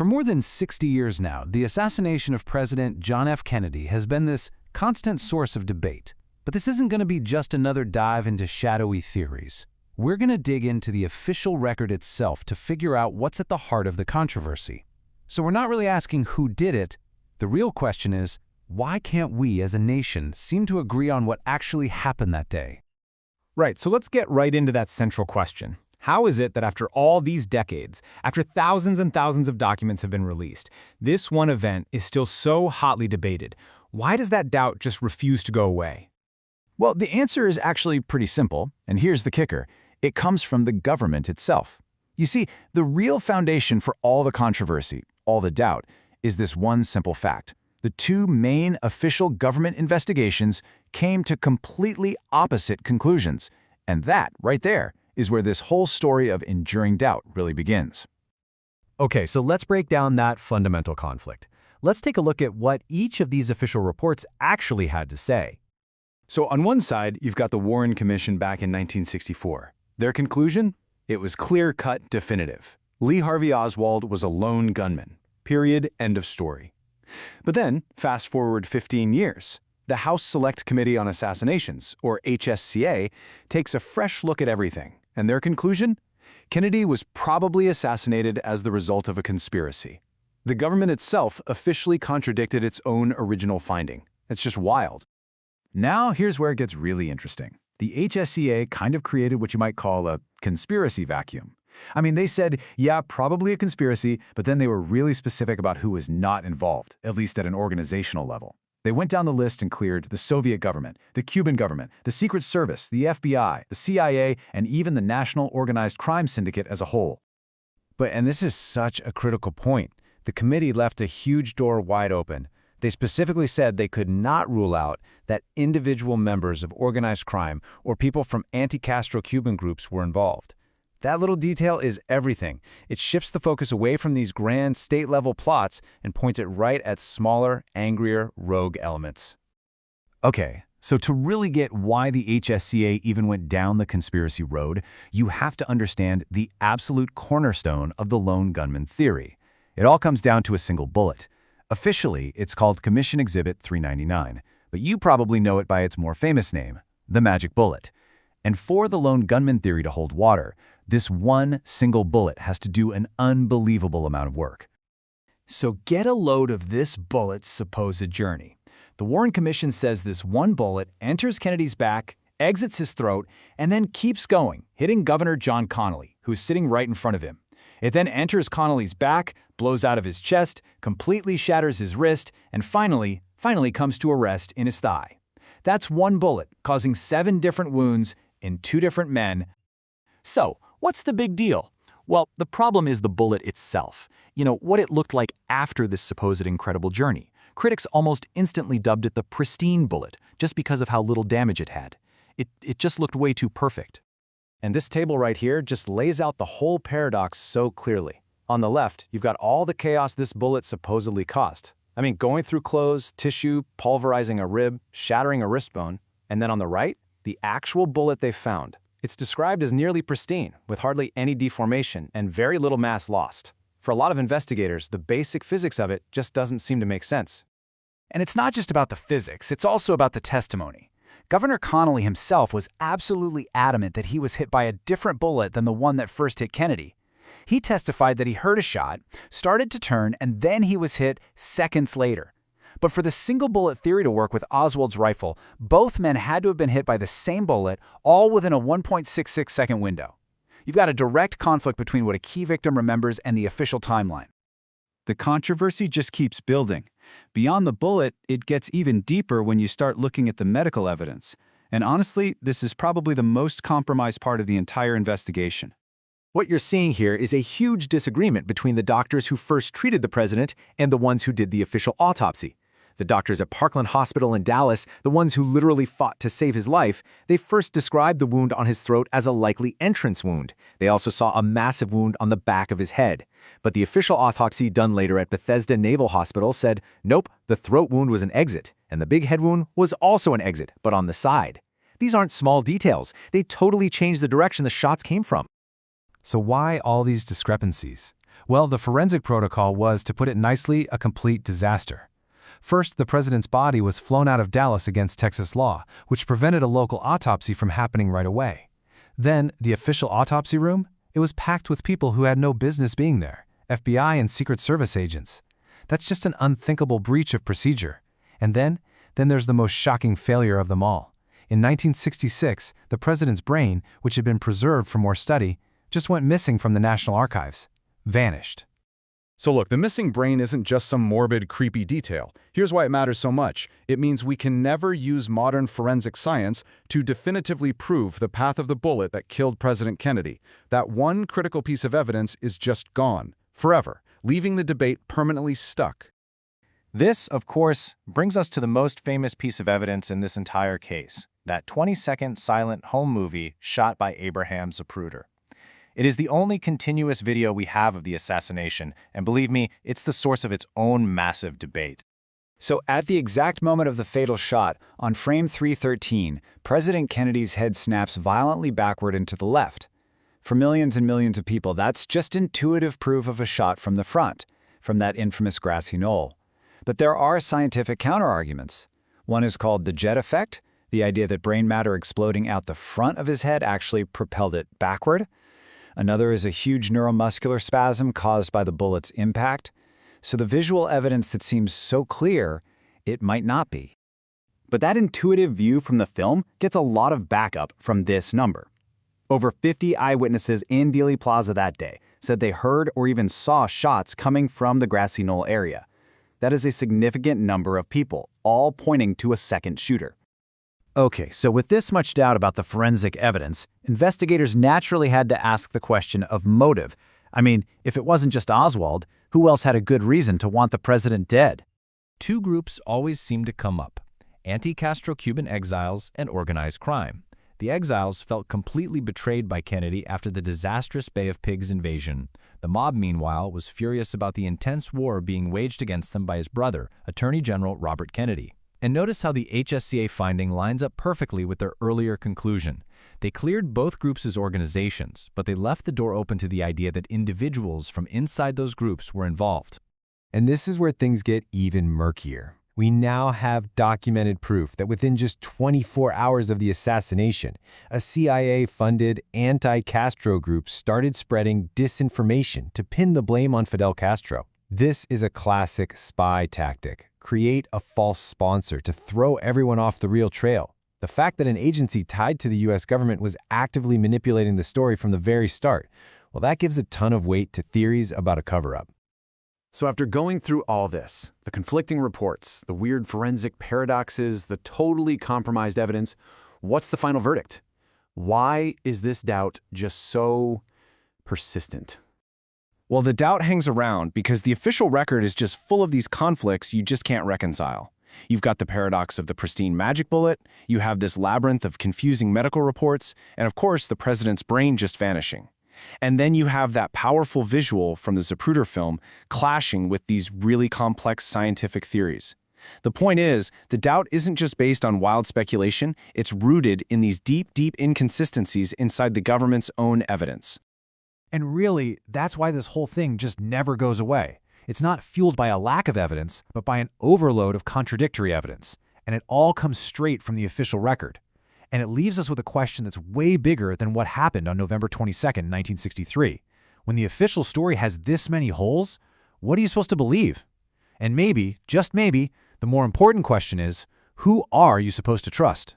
For more than 60 years now, the assassination of President John F. Kennedy has been this constant source of debate. But this isn't going to be just another dive into shadowy theories. We're going to dig into the official record itself to figure out what's at the heart of the controversy. So we're not really asking who did it. The real question is, why can't we as a nation seem to agree on what actually happened that day? Right, so let's get right into that central question. How is it that after all these decades, after thousands and thousands of documents have been released, this one event is still so hotly debated? Why does that doubt just refuse to go away? Well, the answer is actually pretty simple, and here's the kicker. It comes from the government itself. You see, the real foundation for all the controversy, all the doubt, is this one simple fact. The two main official government investigations came to completely opposite conclusions. And that, right there, is where this whole story of enduring doubt really begins. Okay, so let's break down that fundamental conflict. Let's take a look at what each of these official reports actually had to say. So on one side, you've got the Warren Commission back in 1964. Their conclusion? It was clear-cut, definitive. Lee Harvey Oswald was a lone gunman. Period. End of story. But then, fast forward 15 years. The House Select Committee on Assassinations, or HSCA, takes a fresh look at everything. And their conclusion? Kennedy was probably assassinated as the result of a conspiracy. The government itself officially contradicted its own original finding. It's just wild. Now, here's where it gets really interesting. The HSCA kind of created what you might call a conspiracy vacuum. I mean, they said, yeah, probably a conspiracy, but then they were really specific about who was not involved, at least at an organizational level. They went down the list and cleared the Soviet government, the Cuban government, the Secret Service, the FBI, the CIA, and even the National Organized Crime Syndicate as a whole. And this is such a critical point. The committee left a huge door wide open. They specifically said they could not rule out that individual members of organized crime or people from anti-Castro Cuban groups were involved. That little detail is everything. It shifts the focus away from these grand state-level plots and points it right at smaller, angrier, rogue elements. Okay, so to really get why the HSCA even went down the conspiracy road, you have to understand the absolute cornerstone of the lone gunman theory. It all comes down to a single bullet. Officially, it's called Commission Exhibit 399, but you probably know it by its more famous name, the magic bullet. And for the lone gunman theory to hold water, this one single bullet has to do an unbelievable amount of work. So get a load of this bullet's supposed journey. The Warren Commission says this one bullet enters Kennedy's back, exits his throat, and then keeps going, hitting Governor John Connally, who's sitting right in front of him. It then enters Connally's back, blows out of his chest, completely shatters his wrist, and finally comes to a rest in his thigh. That's one bullet, causing 7 different wounds in 2 different men. So, what's the big deal? Well, the problem is the bullet itself. You know, what it looked like after this supposed incredible journey. Critics almost instantly dubbed it the pristine bullet, just because of how little damage it had. It just looked way too perfect. And this table right here just lays out the whole paradox so clearly. On the left, you've got all the chaos this bullet supposedly caused. I mean, going through clothes, tissue, pulverizing a rib, shattering a wrist bone. And then on the right, the actual bullet they found. It's described as nearly pristine, with hardly any deformation and very little mass lost. For a lot of investigators, the basic physics of it just doesn't seem to make sense. And it's not just about the physics, it's also about the testimony. Governor Connally himself was absolutely adamant that he was hit by a different bullet than the one that first hit Kennedy. He testified that he heard a shot, started to turn, and then he was hit seconds later. But for the single bullet theory to work with Oswald's rifle, both men had to have been hit by the same bullet, all within a 1.66 second window. You've got a direct conflict between what a key victim remembers and the official timeline. The controversy just keeps building. Beyond the bullet, it gets even deeper when you start looking at the medical evidence. And honestly, this is probably the most compromised part of the entire investigation. What you're seeing here is a huge disagreement between the doctors who first treated the president and the ones who did the official autopsy. The doctors at Parkland Hospital in Dallas, the ones who literally fought to save his life, they first described the wound on his throat as a likely entrance wound. They also saw a massive wound on the back of his head. But the official autopsy done later at Bethesda Naval Hospital said, nope, the throat wound was an exit, and the big head wound was also an exit, but on the side. These aren't small details. They totally changed the direction the shots came from. So why all these discrepancies? Well, the forensic protocol was, to put it nicely, a complete disaster. First, the president's body was flown out of Dallas against Texas law, which prevented a local autopsy from happening right away. Then, the official autopsy room? It was packed with people who had no business being there, FBI and Secret Service agents. That's just an unthinkable breach of procedure. And then there's the most shocking failure of them all. In 1966, the president's brain, which had been preserved for more study, just went missing from the National Archives. Vanished. So look, the missing brain isn't just some morbid, creepy detail. Here's why it matters so much. It means we can never use modern forensic science to definitively prove the path of the bullet that killed President Kennedy. That one critical piece of evidence is just gone, forever, leaving the debate permanently stuck. This, of course, brings us to the most famous piece of evidence in this entire case, that 20-second silent home movie shot by Abraham Zapruder. It is the only continuous video we have of the assassination, and believe me, it's the source of its own massive debate. So at the exact moment of the fatal shot, on frame 313, President Kennedy's head snaps violently backward and to the left. For millions and millions of people, that's just intuitive proof of a shot from the front, from that infamous Grassy Knoll. But there are scientific counterarguments. One is called the jet effect, the idea that brain matter exploding out the front of his head actually propelled it backward. Another is a huge neuromuscular spasm caused by the bullet's impact. So the visual evidence that seems so clear, it might not be. But that intuitive view from the film gets a lot of backup from this number. Over 50 eyewitnesses in Dealey Plaza that day said they heard or even saw shots coming from the Grassy Knoll area. That is a significant number of people, all pointing to a second shooter. Okay, so with this much doubt about the forensic evidence, investigators naturally had to ask the question of motive. I mean, if it wasn't just Oswald, who else had a good reason to want the president dead? Two groups always seem to come up: anti-Castro Cuban exiles and organized crime. The exiles felt completely betrayed by Kennedy after the disastrous Bay of Pigs invasion. The mob, meanwhile, was furious about the intense war being waged against them by his brother, Attorney General Robert Kennedy. And notice how the HSCA finding lines up perfectly with their earlier conclusion. They cleared both groups' organizations, but they left the door open to the idea that individuals from inside those groups were involved. And this is where things get even murkier. We now have documented proof that within just 24 hours of the assassination, a CIA-funded anti-Castro group started spreading disinformation to pin the blame on Fidel Castro. This is a classic spy tactic. Create a false sponsor to throw everyone off the real trail. The fact that an agency tied to the US government was actively manipulating the story from the very start, well, that gives a ton of weight to theories about a cover-up. So after going through all this, the conflicting reports, the weird forensic paradoxes, the totally compromised evidence, what's the final verdict? Why is this doubt just so persistent? Well, the doubt hangs around because the official record is just full of these conflicts you just can't reconcile. You've got the paradox of the pristine magic bullet, you have this labyrinth of confusing medical reports, and of course the president's brain just vanishing. And then you have that powerful visual from the Zapruder film clashing with these really complex scientific theories. The point is, the doubt isn't just based on wild speculation, it's rooted in these deep, deep inconsistencies inside the government's own evidence. And really, that's why this whole thing just never goes away. It's not fueled by a lack of evidence, but by an overload of contradictory evidence. And it all comes straight from the official record. And it leaves us with a question that's way bigger than what happened on November 22nd, 1963. When the official story has this many holes, what are you supposed to believe? And maybe, just maybe, the more important question is, who are you supposed to trust?